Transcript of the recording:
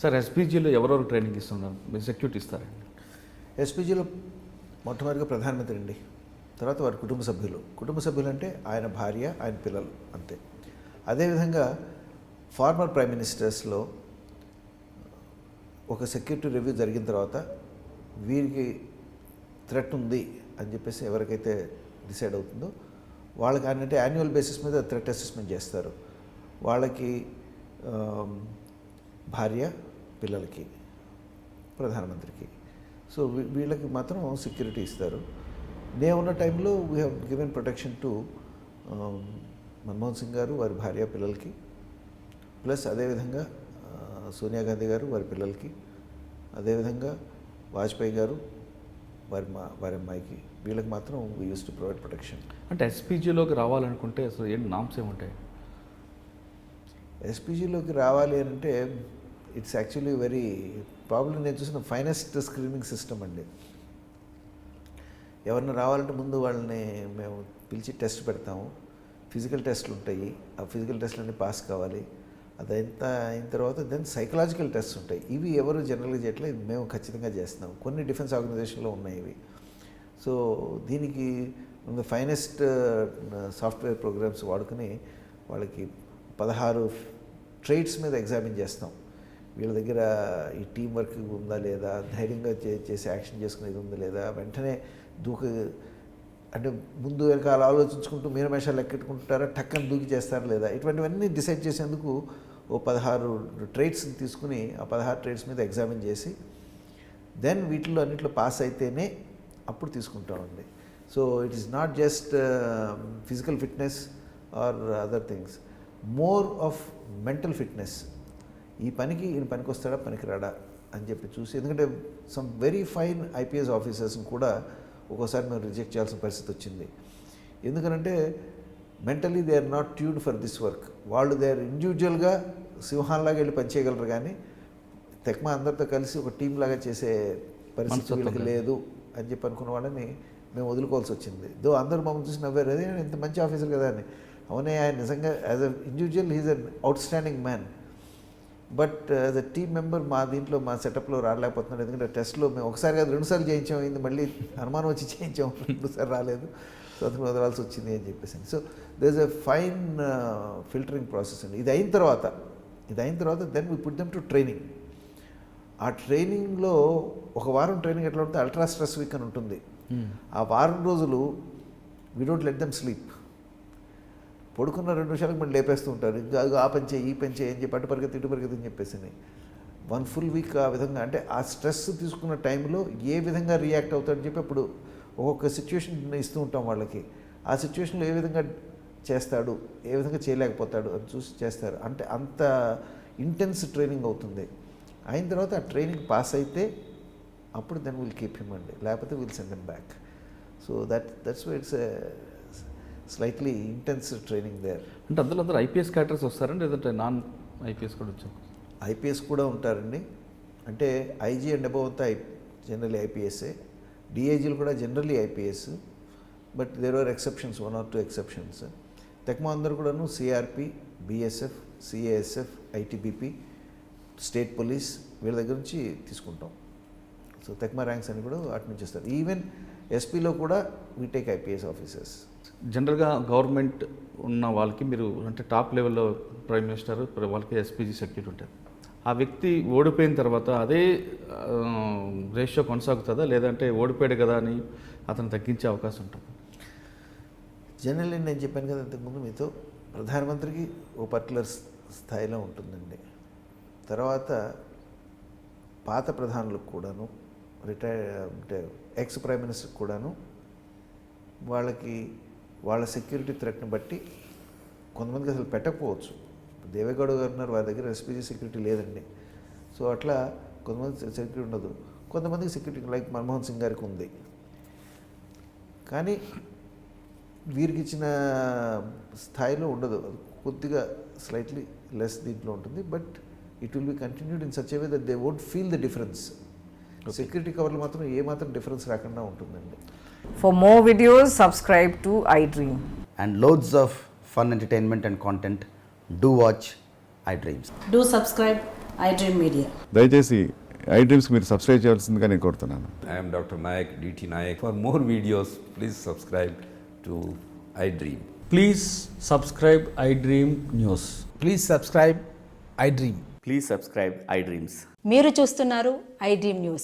Sir ఎస్పీజీలో ఎవరెవరు training ఇస్తున్నారు, మీరు సెక్యూరిటీ ఇస్తారండి? ఎస్పీజీలో మొట్టమొదటిగా ప్రధానమంత్రి అండి, తర్వాత వారి కుటుంబ సభ్యులు అంటే ఆయన భార్య, ఆయన పిల్లలు అంతే. అదేవిధంగా ఫార్మర్ ప్రైమ్ మినిస్టర్స్లో ఒక సెక్యూరిటీ రివ్యూ జరిగిన తర్వాత వీరికి థ్రెట్ ఉంది అని చెప్పేసి ఎవరికైతే డిసైడ్ అవుతుందో వాళ్ళకి అంటే యాన్యువల్ బేసిస్ మీద థ్రెట్ అసెస్మెంట్ చేస్తారు. వాళ్ళకి భార్య, పిల్లలకి, ప్రధానమంత్రికి. సో వీళ్ళకి మాత్రం సెక్యూరిటీ ఇస్తారు. నేను ఉన్న టైంలో we have given protection to Manmohan Singh గారు, వారి భార్య, పిల్లలకి, ప్లస్ అదేవిధంగా సోనియా గాంధీ గారు, వారి పిల్లలకి, అదేవిధంగా వాజ్పేయి గారు, వారి అమ్మాయికి, వీళ్ళకి మాత్రం we use to provide protection. అంటే ఎస్పీజీలోకి రావాలనుకుంటే అసలు ఏంటి నామ్స్ ఏముంటాయి? ఎస్పీజీలోకి రావాలి అని అంటే ఇట్స్ యాక్చువల్లీ వెరీ ప్రాబ్లం. నేను చూసిన ఫైనెస్ట్ స్క్రీనింగ్ సిస్టమ్ అండి. ఎవరిని రావాలంటే ముందు వాళ్ళని మేము పిలిచి టెస్ట్ పెడతాము. ఫిజికల్ టెస్ట్లు ఉంటాయి. ఆ ఫిజికల్ టెస్ట్లన్నీ పాస్ కావాలి. అదంతా అయిన తర్వాత దెన్ సైకలాజికల్ టెస్ట్ ఉంటాయి. ఇవి ఎవరు జనరల్గా చేయట్లేదు, మేము ఖచ్చితంగా చేస్తున్నాం. కొన్ని డిఫెన్స్ ఆర్గనైజేషన్లో ఉన్నాయి ఇవి. సో దీనికి ఫైనెస్ట్ సాఫ్ట్వేర్ ప్రోగ్రామ్స్ వాడుకుని వాళ్ళకి 16 ట్రైట్స్ మీద ఎగ్జామిన్ చేస్తాం. వీళ్ళ దగ్గర ఈ టీం వర్క్ ఉందా లేదా, ధైర్యంగా చేసి యాక్షన్ చేసుకునేది ఉందా లేదా, వెంటనే అంటే ముందు వెనకాల ఆలోచించుకుంటూ మీనమేషాలు లెక్కెట్టుకుంటారా, టక్కని దూకి చేస్తారా లేదా, ఇటువంటివన్నీ డిసైడ్ చేసేందుకు 16 ట్రైట్స్ని తీసుకుని ఆ 16 ట్రైట్స్ మీద ఎగ్జామిన్ చేసి దెన్ వీటిలో అన్నింటిలో పాస్ అయితేనే అప్పుడు తీసుకుంటామండి. So it is not just physical fitness or other things, more of mental fitness. ఈ పనికి ఈయన పనికి వస్తాడా, పనికి రాడా అని చెప్పి చూసి, ఎందుకంటే సమ్ వెరీ ఫైన్ ఐపీఎస్ ఆఫీసర్స్ని కూడా ఒక్కోసారి మేము రిజెక్ట్ చేయాల్సిన పరిస్థితి వచ్చింది. ఎందుకనంటే mentally they are not tuned for this work. వాళ్ళు దే ఆర్ ఇండివిజువల్గా సింహాల్లాగా వెళ్ళి పనిచేయగలరు, కానీ తెక్మా అందరితో కలిసి ఒక టీం లాగా చేసే పరిస్థితి వీళ్ళకి లేదు అని చెప్పి అనుకున్న వాళ్ళని మేము వదులుకోవాల్సి వచ్చింది. దో అందరూ మమ్మల్ని చూసి నవ్వారు, అదే ఇంత మంచి ఆఫీసర్ కదా అని. అవునే, ఆయన నిజంగా as a individual he's an outstanding man, but as a team member మా దీంట్లో మా సెటప్లో రాలేకపోతున్నాడు. ఎందుకంటే టెస్ట్లో మేము ఒకసారి కాదు 2 సార్లు చేయించాం, అయింది మళ్ళీ అనుమానం వచ్చి చేయించాం, 2 సార్లు రాలేదు, సో అతను వదలాల్సి వచ్చింది అని చెప్పేసి. So there is a fine filtering process అండి. ఇది అయిన తర్వాత then we put them to training. ఆ ట్రైనింగ్లో ఒక వారం ట్రైనింగ్ ఎట్లా ఉంటుంది, అల్ట్రా స్ట్రెస్ వీక్ అని ఉంటుంది. ఆ వారం రోజులు we don't let them sleep. పడుకున్న 2 నిమిషాలకు మళ్ళీ లేపేస్తూ ఉంటారు, ఇంకా ఆ పని చేయి, ఈ పని చేయి అని చెప్పి, అటు పరిగెత్తి ఇటు పరిగెత్తి అని చెప్పేసి. 1 ఫుల్ వీక్ ఆ విధంగా, అంటే ఆ స్ట్రెస్ తీసుకున్న టైంలో ఏ విధంగా రియాక్ట్ అవుతాడని చెప్పి అప్పుడు ఒక్కొక్క సిచ్యువేషన్ ఇస్తూ ఉంటాం వాళ్ళకి. ఆ సిచ్యువేషన్లో ఏ విధంగా చేస్తాడు, ఏ విధంగా చేయలేకపోతాడు అని చూసి చేస్తారు. అంటే అంత ఇంటెన్స్ ట్రైనింగ్ అవుతుంది. అయిన తర్వాత ఆ ట్రైనింగ్ పాస్ అయితే అప్పుడు దెన్ విల్ కీప్ హిమ్ అండి, లేకపోతే will send them back. So that's why it's slightly intense training there. అంటే అందరూ ఐపీఎస్ క్యారెక్టర్స్ వస్తారండి, లేదంటే నాన్ ఐపీఎస్ కూడా వచ్చారు? ఐపీఎస్ కూడా ఉంటారండి. అంటే ఐజీ అండ్ అబవ్ అంతా జనరల్లీ ఐపీఎస్ఏ. డిఐజీలు కూడా generally IPS, but there are exceptions, 1 or 2 exceptions. తెక్మా అందరూ కూడాను CRP, BSF, CASF, ITBP, state police, వీళ్ళ దగ్గర నుంచి తీసుకుంటాం. సో తెక్మా ర్యాంక్స్ అని కూడా అటు నుంచి వస్తారు. ఈవెన్ ఎస్పీలో కూడా వీ టేక్ ఐపీఎస్ ఆఫీసర్స్. జనరల్గా గవర్నమెంట్ ఉన్న వాళ్ళకి మీరు అంటే టాప్ లెవెల్లో ప్రైమ్ మినిస్టర్, వాళ్ళకి ఎస్పీజీ సెక్యూరిటీ ఉంటుంది. ఆ వ్యక్తి ఓడిపోయిన తర్వాత అదే రేషియో కొనసాగుతుందా, లేదంటే ఓడిపోయాడు కదా అని అతను తగ్గించే అవకాశం ఉంటుంది? జనరల్లీ నేను చెప్పాను కదా ఇంతకుముందు మీతో, ప్రధానమంత్రికి ఓ పర్టికులర్ స్థాయిలో ఉంటుందండి. తర్వాత పాత ప్రధానులకు కూడాను, అంటే ఎక్స్ ప్రైమ్ మినిస్టర్కి కూడాను వాళ్ళ సెక్యూరిటీ థ్రెట్ని బట్టి కొంతమందికి అసలు పెట్టకపోవచ్చు. దేవేగౌడ గారు ఉన్నారు, వారి దగ్గర ఎస్పీజీ సెక్యూరిటీ లేదండి. సో అట్లా కొంతమంది సెక్యూరిటీ ఉండదు, కొంతమందికి సెక్యూరిటీ లైక్ మన్మోహన్ సింగ్ గారికి ఉంది. కానీ వీరికి ఇచ్చిన స్థాయిలో ఉండదు, కొద్దిగా స్లైట్లీ లెస్ దీంట్లో ఉంటుంది. But it will be continued in such a way that they won't feel the difference. Security కవర్లు మాత్రం ఏమాత్రం డిఫరెన్స్ రాకుండా ఉంటుందండి. For more videos, subscribe to iDream. And loads of fun entertainment and content. Do watch iDreams. Do subscribe iDream Media. దయచేసి I dreams మీరు subscribe చేయాల్సిందిగా నేను కోరుతున్నాను. I am Dr. Nayak, DT Nayak. For more videos, please subscribe to iDream. Please subscribe iDream News. Please subscribe iDream. Please subscribe iDreams. మీరు చూస్తున్నారు iDream News.